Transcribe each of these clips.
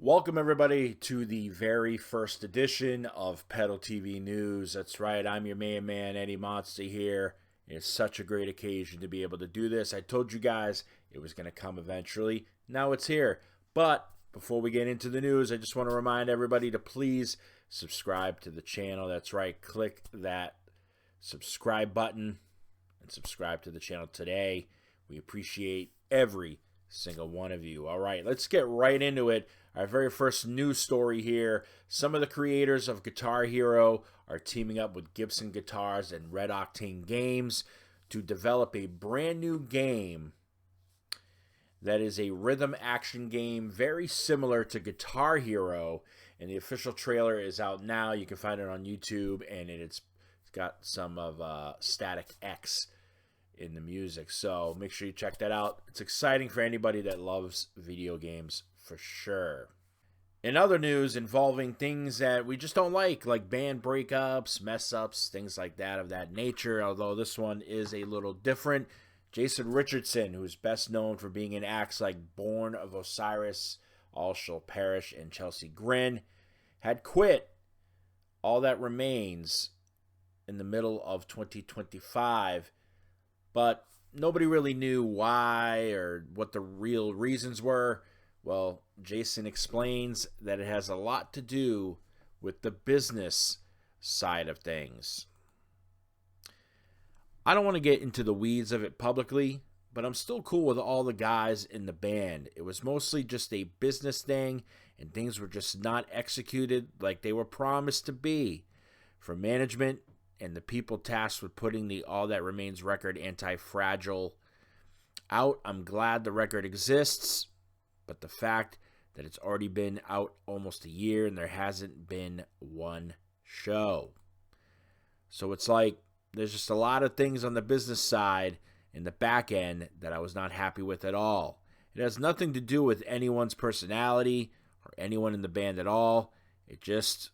Welcome, everybody, to the very first edition of Pedal TV News. That's right, I'm your main man, Eddie Monster here. It's such a great occasion to be able to do this. I told you guys it was going to come eventually. Now it's here. But before we get into the news, I just want to remind everybody to please subscribe to the channel. That's right, click that subscribe button and subscribe to the channel today. We appreciate every single one of you. All right, let's get right into it. Our very first news story here. Some of the creators of Guitar Hero are teaming up with Gibson Guitars and Red Octane Games to develop a brand new game that is a rhythm action game very similar to Guitar Hero, and the official trailer is out now. You can find it on YouTube, and it's got some of Static X in the music, so make sure you check that out. It's exciting for anybody that loves video games for sure. In other news involving things that we just don't like band breakups, mess ups, things like that of that nature, although this one is a little different. Jason Richardson, who's best known for being in acts like Born of Osiris, All Shall Perish, and Chelsea Grin, had quit All That Remains in the middle of 2025. But nobody really knew why or what the real reasons were. Well, Jason explains that it has a lot to do with the business side of things. I don't want to get into the weeds of it publicly, but I'm still cool with all the guys in the band. It was mostly just a business thing, and things were just not executed like they were promised to be. For management and the people tasked with putting the All That Remains record, Anti-Fragile, out, I'm glad the record exists, but the fact that it's already been out almost a year and there hasn't been one show. So it's like there's just a lot of things on the business side in the back end that I was not happy with at all. It has nothing to do with anyone's personality or anyone in the band at all. It just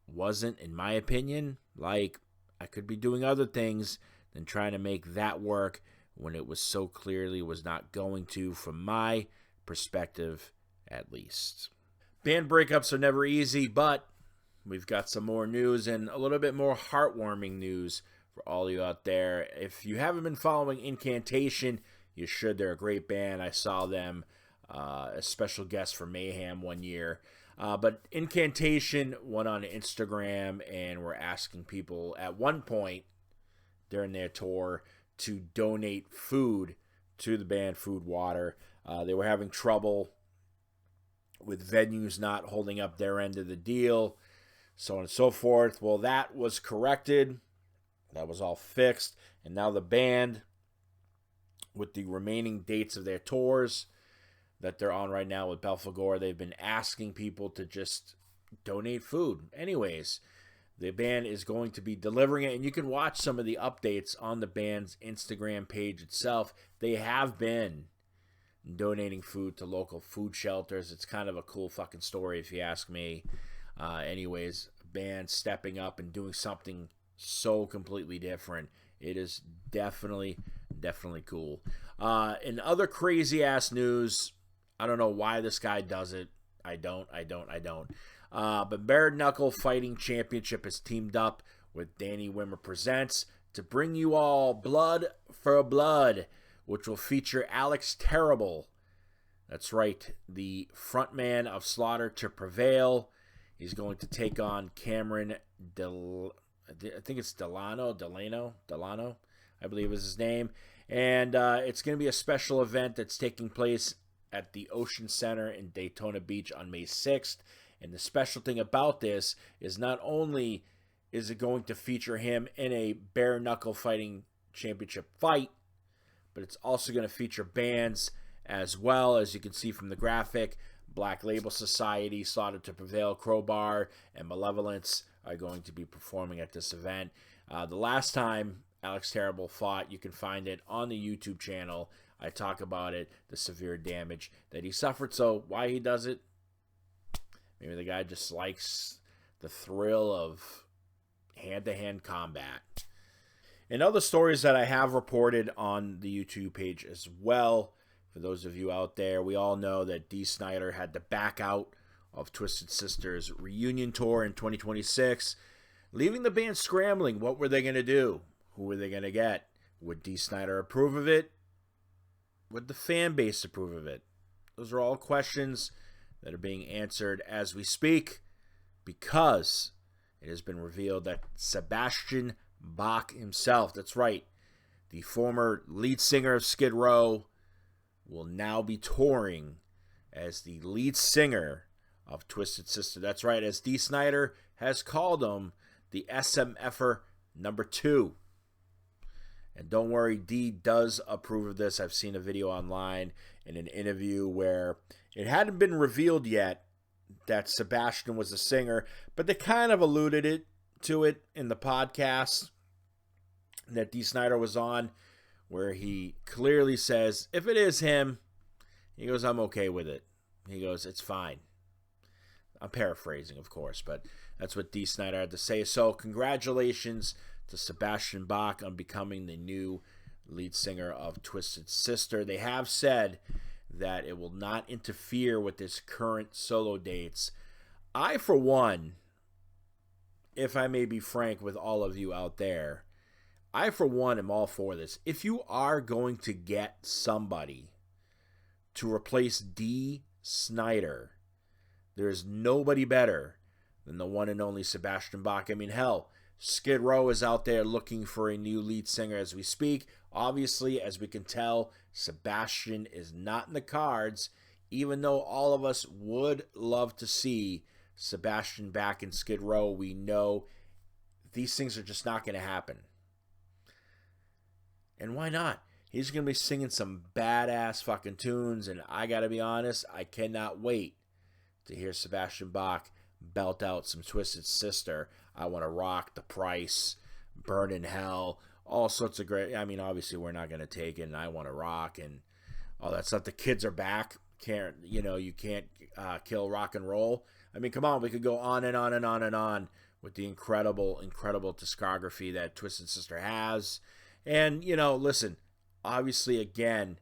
wasn't, in my opinion, like I could be doing other things than trying to make that work when it was so clearly was not going to, from my perspective at least. Band breakups are never easy, but we've got some more news and a little bit more heartwarming news for all of you out there. If you haven't been following Incantation, you should. They're a great band. I saw them as special guests for Mayhem one year. But Incantation went on Instagram and were asking people at one point during their tour to donate food to the band, food, water. They were having trouble with venues not holding up their end of the deal, so on and so forth. Well, that was corrected. That was all fixed. And now the band, with the remaining dates of their tours that they're on right now with Belphegor, they've been asking people to just donate food. Anyways, the band is going to be delivering it, and you can watch some of the updates on the band's Instagram page itself. They have been donating food to local food shelters. It's kind of a cool fucking story if you ask me. Anyways, band stepping up and doing something so completely different. It is definitely cool. In other crazy ass news, I don't know why this guy does it. I don't. But Bare Knuckle Fighting Championship has teamed up with Danny Wimmer Presents to bring you all Blood for Blood, which will feature Alex Terrible. That's right, the frontman of Slaughter to Prevail. He's going to take on Cameron I think it's Delano, I believe is his name. And it's going to be a special event that's taking place at the Ocean Center in Daytona Beach on May 6th. And the special thing about this is not only is it going to feature him in a bare knuckle fighting championship fight, but it's also going to feature bands as well. As you can see from the graphic, Black Label Society, Slaughter to Prevail, Crowbar, and Malevolence are going to be performing at this event. The last time Alex Terrible fought, you can find it on the YouTube channel. I talk about it, the severe damage that he suffered. So why he does it? Maybe the guy just likes the thrill of hand-to-hand combat. In other stories that I have reported on the YouTube page as well, for those of you out there, we all know that Dee Snider had to back out of Twisted Sister's reunion tour in 2026, leaving the band scrambling. What were they going to do? Who were they going to get? Would Dee Snider approve of it? Would the fan base approve of it? Those are all questions that are being answered as we speak, because it has been revealed that Sebastian Bach himself, that's right, the former lead singer of Skid Row, will now be touring as the lead singer of Twisted Sister. That's right, as Dee Snider has called him, the SMFer number 2. And don't worry, Dee does approve of this. I've seen a video online in an interview where it hadn't been revealed yet that Sebastian was a singer, but they kind of alluded to it in the podcast that Dee Snider was on, where he clearly says, if it is him, he goes, I'm okay with it. He goes, it's fine. I'm paraphrasing, of course, but that's what Dee Snider had to say. So congratulations to Sebastian Bach on becoming the new lead singer of Twisted Sister. They have said that it will not interfere with his current solo dates. I, for one, if I may be frank with all of you out there, I, for one, am all for this. If you are going to get somebody to replace Dee Snider, there's nobody better than the one and only Sebastian Bach. I mean, hell, Skid Row is out there looking for a new lead singer as we speak. Obviously, as we can tell, Sebastian is not in the cards, even though all of us would love to see Sebastian back in Skid Row. We know these things are just not going to happen. And why not? He's going to be singing some badass fucking tunes, and I got to be honest, I cannot wait to hear Sebastian Bach belt out some Twisted Sister. I Want to Rock, The Price, Burn in Hell, all sorts of great. I mean, obviously, we're not going to take it, and I Want to Rock, and all that stuff. The Kids Are Back. You can't kill rock and roll. I mean, come on, we could go on and on and on and on with the incredible, incredible discography that Twisted Sister has. And, listen, obviously, again,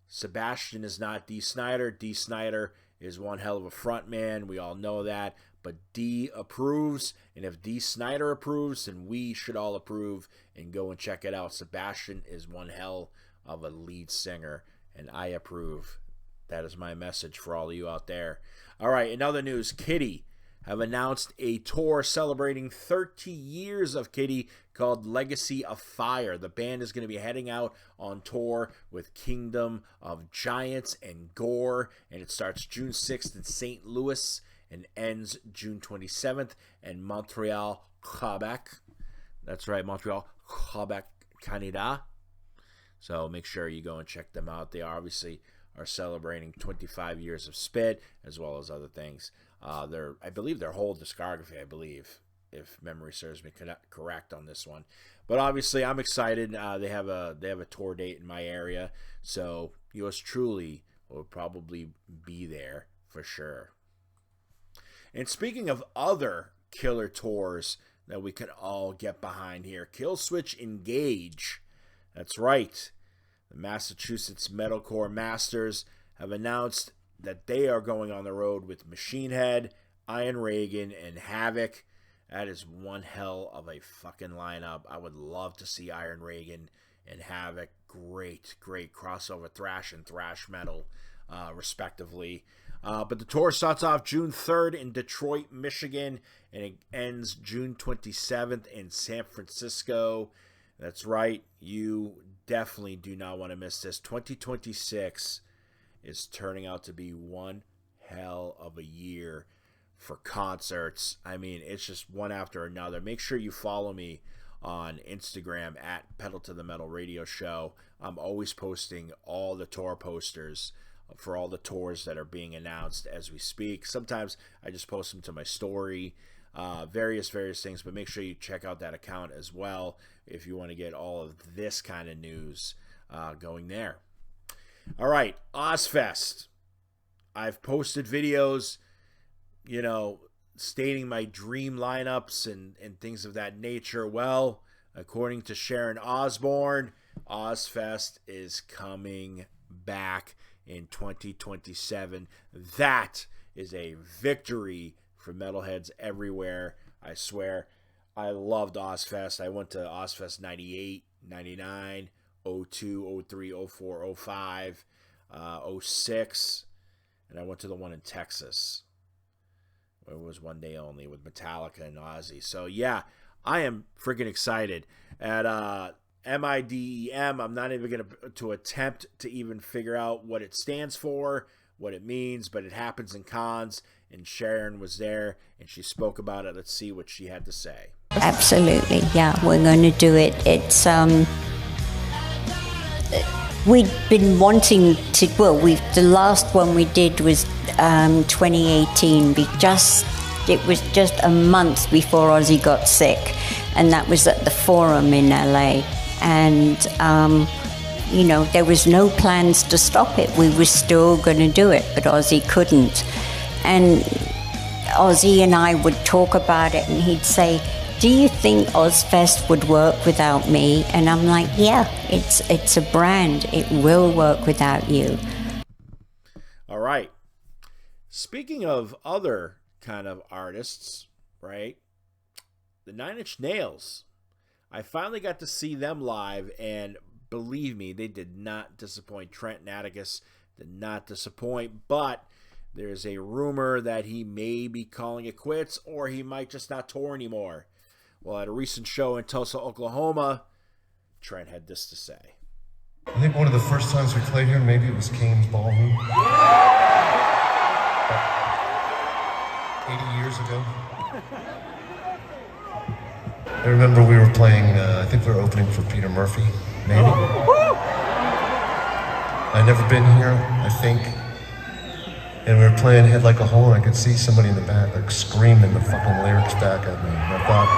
Sebastian is not Dee Snider. Dee Snider is one hell of a front man. We all know that. But Dee approves, and if Dee Snider approves, then we should all approve and go and check it out. Sebastian is one hell of a lead singer, and I approve. That is my message for all of you out there. All right, in other news, Kitty have announced a tour celebrating 30 years of Kitty called Legacy of Fire. The band is going to be heading out on tour with Kingdom of Giants and Gore, and it starts June 6th in St. Louis and ends June 27th in Montreal, Quebec. That's right, Montreal, Quebec, Canada. So make sure you go and check them out. They obviously are celebrating 25 years of Spit, as well as other things. I believe their whole discography, if memory serves me correct on this one. But obviously, I'm excited. They have a tour date in my area, so yours truly will probably be there for sure. And speaking of other killer tours that we can all get behind here, Killswitch Engage. That's right. The Massachusetts Metalcore Masters have announced that they are going on the road with Machine Head, Iron Reagan, and Havoc. That is one hell of a fucking lineup. I would love to see Iron Reagan and Havoc. Great crossover thrash and thrash metal, respectively. But the tour starts off June 3rd in Detroit, Michigan, and it ends June 27th in San Francisco. That's right. You definitely do not want to miss this. 2026 is turning out to be one hell of a year for concerts. I mean, it's just one after another. Make sure you follow me on Instagram at Pedal to the Metal Radio Show. I'm always posting all the tour posters for all the tours that are being announced as we speak. Sometimes I just post them to my story, various things, but make sure you check out that account as well if you want to get all of this kind of news going there. All right, Ozzfest. I've posted videos, stating my dream lineups and things of that nature. Well, according to Sharon Osbourne, Ozzfest is coming back in 2027. That is a victory for metalheads everywhere. I swear. I loved Ozzfest. I went to Ozzfest 98, 99, 02, 03, 04, 05, 06, and I went to the one in Texas. It was one day only with Metallica and Ozzy. So, yeah, I am freaking excited. At MIDEM, I'm not even going to attempt to even figure out what it stands for, what it means, but it happens in cons, and Sharon was there, and she spoke about it. Let's see what she had to say. Absolutely, yeah, we're going to do it. It's, we'd been wanting to, the last one we did was 2018. It was just a month before Ozzy got sick, and that was at the Forum in LA. And, there was no plans to stop it. We were still going to do it, but Ozzy couldn't. And Ozzy and I would talk about it, and he'd say, "Do you think Ozzfest would work without me?" And I'm like, "Yeah, it's a brand. It will work without you." All right. Speaking of other kind of artists, right? The 9 Inch Nails. I finally got to see them live, and believe me, they did not disappoint. Trent and Atticus did not disappoint, but there's a rumor that he may be calling it quits, or he might just not tour anymore. Well, at a recent show in Tulsa, Oklahoma, Trent had this to say. I think one of the first times we played here, maybe it was Kane's Ballroom. 80 years ago. I remember we were playing, I think we were opening for Peter Murphy, maybe. I'd never been here, I think. And we were playing Head Like a Hole, and I could see somebody in the back, like, screaming the fucking lyrics back at me. And I thought,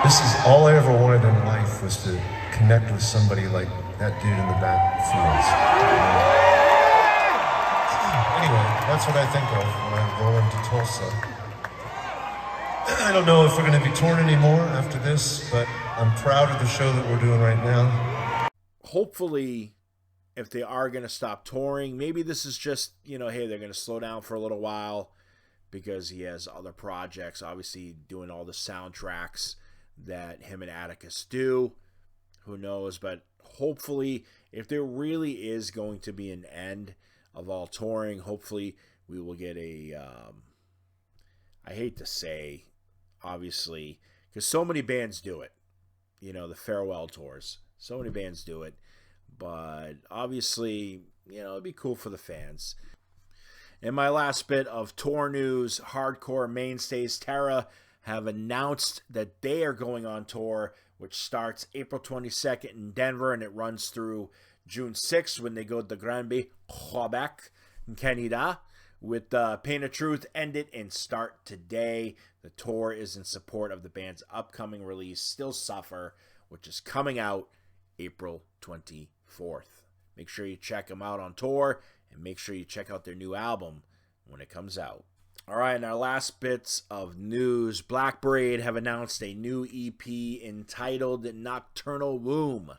this is all I ever wanted in life, was to connect with somebody like that dude in the back feels. Anyway, that's what I think of when I roll into Tulsa. I don't know if we're going to be touring anymore after this, but I'm proud of the show that we're doing right now. Hopefully, if they are going to stop touring, maybe this is just, hey, they're going to slow down for a little while because he has other projects, obviously doing all the soundtracks that him and Atticus do. Who knows? But hopefully, if there really is going to be an end of all touring, hopefully we will get a, I hate to say, obviously, because so many bands do it, the farewell tours. So many bands do it. But obviously, it'd be cool for the fans. In my last bit of tour news, hardcore mainstays Terra have announced that they are going on tour, which starts April 22nd in Denver, and it runs through June 6th when they go to Granby, Quebec, Canada, with Pain of Truth End It and Start Today. The tour is in support of the band's upcoming release, Still Suffer, which is coming out April 24th. Make sure you check them out on tour, and make sure you check out their new album when it comes out. All right, in our last bits of news, Blackbraid have announced a new EP entitled Nocturnal Womb,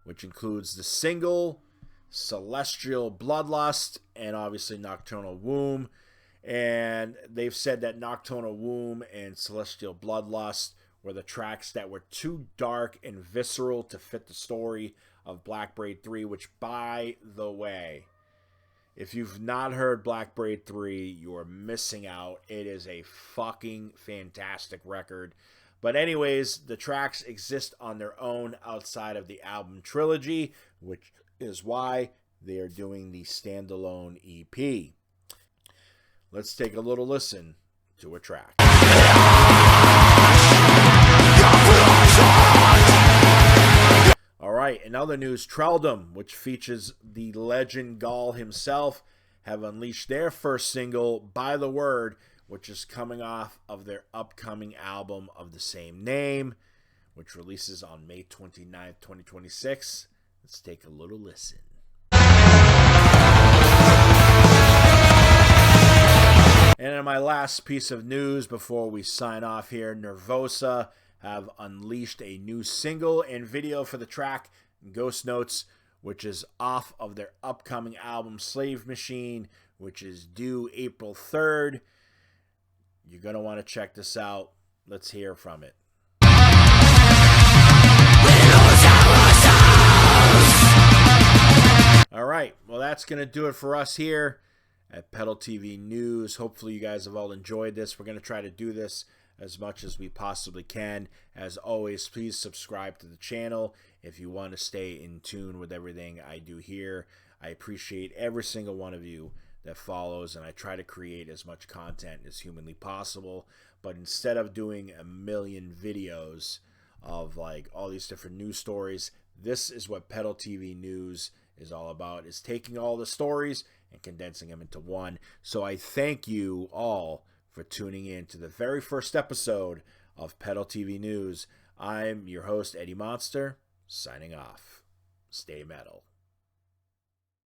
which includes the single Celestial Bloodlust and obviously Nocturnal Womb. And they've said that Nocturnal Womb and Celestial Bloodlust were the tracks that were too dark and visceral to fit the story of Blackbraid 3, which, by the way, if you've not heard Blackbraid 3, you're missing out. It is a fucking fantastic record. But anyways, the tracks exist on their own outside of the album trilogy, which is why they are doing the standalone EP. Let's take a little listen to a track. All right, in other news, Trelldom, which features the legend Gaul himself, have unleashed their first single, By the Word, which is coming off of their upcoming album of the same name, which releases on May 29th, 2026. Let's take a little listen. And in my last piece of news before we sign off here, Nervosa have unleashed a new single and video for the track Ghost Notes, which is off of their upcoming album Slave Machine, which is due April 3rd. You're going to want to check this out. Let's hear from it. All right, well, that's going to do it for us here at Pedal TV News. Hopefully you guys have all enjoyed this. We're going to try to do this as much as we possibly can. As always, please subscribe to the channel if you want to stay in tune with everything I do here. I appreciate every single one of you that follows, and I try to create as much content as humanly possible. But instead of doing a million videos of like all these different news stories, this is what Pedal TV News is all about, is taking all the stories and condensing them into one. So I thank you all for tuning in to the very first episode of Pedal TV News. I'm your host, Eddie Monster, signing off. Stay metal.